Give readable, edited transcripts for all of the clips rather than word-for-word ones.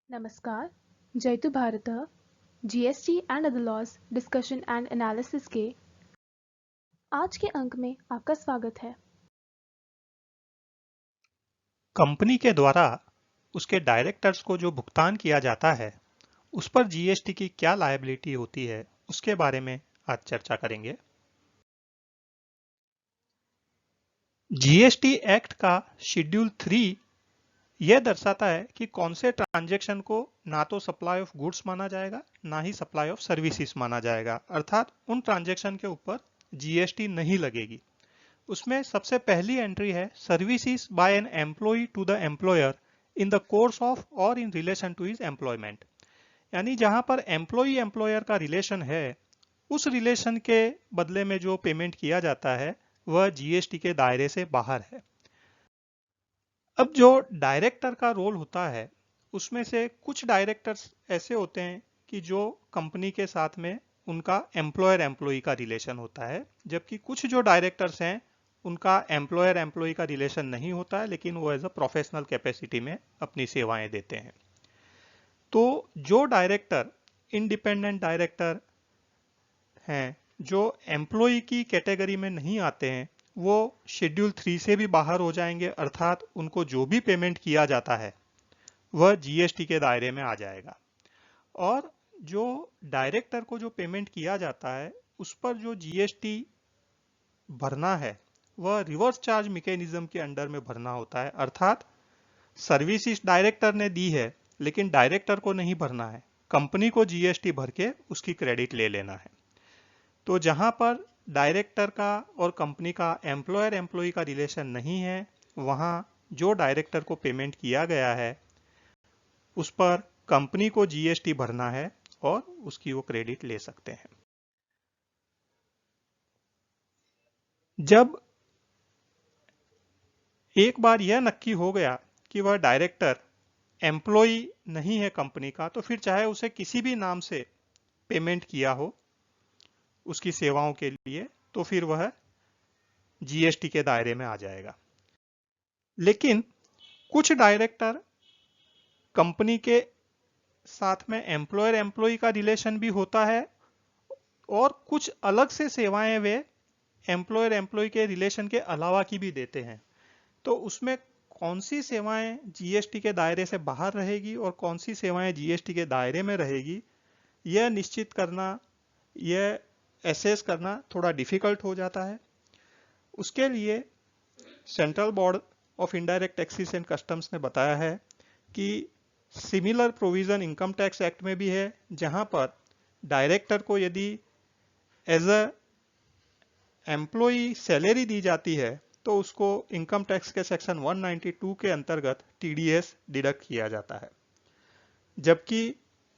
नमस्कार, जयतु भारतः GST and other laws discussion and analysis के आज के अंक में आपका स्वागत है। कंपनी के द्वारा उसके डायरेक्टर्स को जो भुगतान किया जाता है उस पर जीएसटी की क्या लायबिलिटी होती है उसके बारे में आज चर्चा करेंगे। जीएसटी एक्ट का शेड्यूल 3 यह दर्शाता है कि कौन से ट्रांजैक्शन को ना तो सप्लाई ऑफ गुड्स माना जाएगा ना ही सप्लाई ऑफ सर्विसेज माना जाएगा, अर्थात उन ट्रांजैक्शन के ऊपर जीएसटी नहीं लगेगी। उसमें सबसे पहली एंट्री है services by an employ to the employer in the course of or in relation to his employment, यानी जहां पर एम्प्लॉय एम्प्लॉयर का रिलेशन है उस रिलेशन के बदले में जो पेमेंट किया जाता है वह जीएसटी के दायरे से बाहर है। अब जो डायरेक्टर का रोल होता है उसमें से कुछ डायरेक्टर्स ऐसे होते हैं कि जो कंपनी के साथ में उनका एम्प्लॉयर एम्प्लॉय का रिलेशन होता है, जबकि कुछ जो डायरेक्टर्स हैं उनका एम्प्लॉयर एम्प्लॉय का रिलेशन नहीं होता है, लेकिन वो एज अ प्रोफेशनल कैपेसिटी में अपनी सेवाएं देते हैं। तो जो डायरेक्टर इंडिपेंडेंट डायरेक्टर हैं जो एम्प्लॉय की कैटेगरी में नहीं आते हैं वो शेड्यूल 3 से भी बाहर हो जाएंगे, अर्थात उनको जो भी पेमेंट किया जाता है वह जीएसटी के दायरे में आ जाएगा। और जो डायरेक्टर को जो पेमेंट किया जाता है उस पर जो जीएसटी भरना है वह रिवर्स चार्ज मैकेनिज्म के अंडर में भरना होता है, अर्थात सर्विसेज डायरेक्टर ने दी है लेकिन डायरेक्टर को नहीं भरना है, कंपनी को जीएसटी भर के उसकी क्रेडिट ले लेना है। तो जहां पर डायरेक्टर का और कंपनी का एम्प्लॉयर एम्प्लॉय का रिलेशन नहीं है वहां जो डायरेक्टर को पेमेंट किया गया है उस पर कंपनी को जीएसटी भरना है और उसकी वो क्रेडिट ले सकते हैं। जब एक बार यह नक्की हो गया कि वह डायरेक्टर एम्प्लॉय नहीं है कंपनी का, तो फिर चाहे उसे किसी भी नाम से पेमेंट किया हो उसकी सेवाओं के लिए तो फिर वह जीएसटी के दायरे में आ जाएगा। लेकिन कुछ डायरेक्टर कंपनी के साथ में एम्प्लॉयर एम्प्लॉय का रिलेशन भी होता है और कुछ अलग से सेवाएं वे एम्प्लॉयर एम्प्लॉय के रिलेशन के अलावा की भी देते हैं। तो उसमें कौन सी सेवाएं जीएसटी के दायरे से बाहर रहेगी और कौन सी सेवाएं जीएसटी के दायरे में रहेगी यह निश्चित करना, यह एसेस करना थोड़ा डिफिकल्ट हो जाता है। उसके लिए central board of indirect taxes and customs ने बताया है कि similar provision income tax act में भी है, जहां पर डायरेक्टर को यदि एज अ एम्प्लॉय सैलरी दी जाती है तो उसको इनकम टैक्स के सेक्शन 192 के अंतर्गत टीडीएस डिडक्ट किया जाता है। जबकि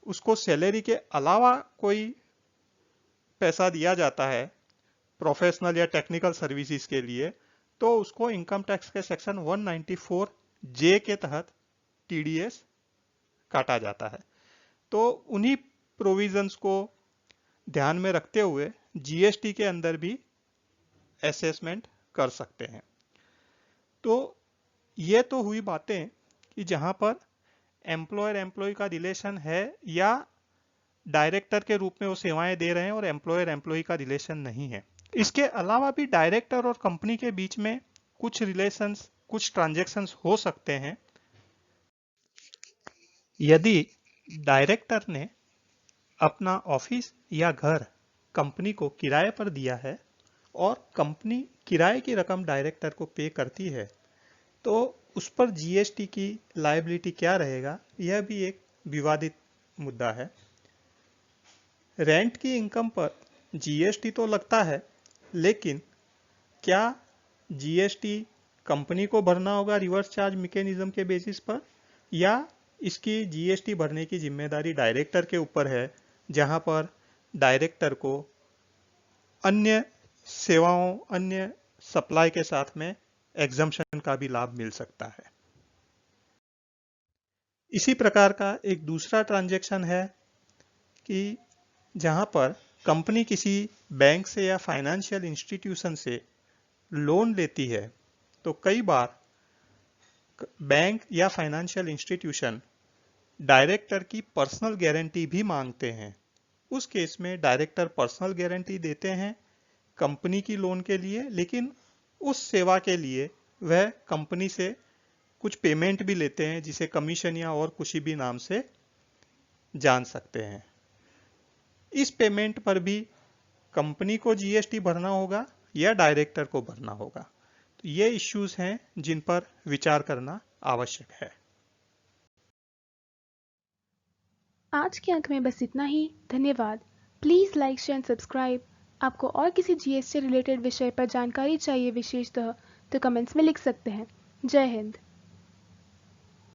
उसको सैलरी के अलावा कोई पैसा दिया जाता है प्रोफेशनल या टेक्निकल सर्विसेज के लिए तो उसको इनकम टैक्स के सेक्शन 194 जे के तहत टीडीएस काटा जाता है। तो उन्हीं प्रोविजंस को ध्यान में रखते हुए जीएसटी के अंदर भी असेसमेंट कर सकते हैं। तो ये तो हुई बातें कि जहां पर एम्प्लॉयर एम्प्लॉय का रिलेशन है या डायरेक्टर के रूप में वो सेवाएं दे रहे हैं और एम्प्लॉयर एम्प्लॉय का रिलेशन नहीं है। इसके अलावा भी डायरेक्टर और कंपनी के बीच में कुछ रिलेशंस, कुछ ट्रांजैक्शंस हो सकते हैं। यदि डायरेक्टर ने अपना ऑफिस या घर कंपनी को किराए पर दिया है और कंपनी किराए की रकम डायरेक्टर को पे करती है तो उस पर जीएसटी की लायबिलिटी क्या रहेगा, यह भी एक विवादित मुद्दा है। रेंट की इनकम पर जीएसटी तो लगता है, लेकिन क्या जीएसटी कंपनी को भरना होगा रिवर्स चार्ज मैकेनिज्म के बेसिस पर या इसकी जीएसटी भरने की जिम्मेदारी डायरेक्टर के ऊपर है, जहां पर डायरेक्टर को अन्य सेवाओं, अन्य सप्लाई के साथ में एग्जम्पशन का भी लाभ मिल सकता है। इसी प्रकार का एक दूसरा ट्रांजैक्शन है कि जहां पर कंपनी किसी बैंक से या फाइनेंशियल इंस्टीट्यूशन से लोन लेती है तो कई बार बैंक या फाइनेंशियल इंस्टीट्यूशन डायरेक्टर की पर्सनल गारंटी भी मांगते हैं। उस केस में डायरेक्टर पर्सनल गारंटी देते हैं कंपनी की लोन के लिए, लेकिन उस सेवा के लिए वह कंपनी से कुछ पेमेंट भी लेते हैं, जिसे कमीशन या और कुछ भी नाम से जान सकते हैं। इस पेमेंट पर भी कंपनी को जीएसटी भरना होगा या डायरेक्टर को भरना होगा। तो ये इश्यूज हैं जिन पर विचार करना आवश्यक है। आज के अंक में बस इतना ही। धन्यवाद। Please like, share and subscribe. आपको और किसी जीएसटी रिलेटेड विषय पर जानकारी चाहिए विशेषतः, तो कमेंट्स में लिख सकते हैं। जय हिंद।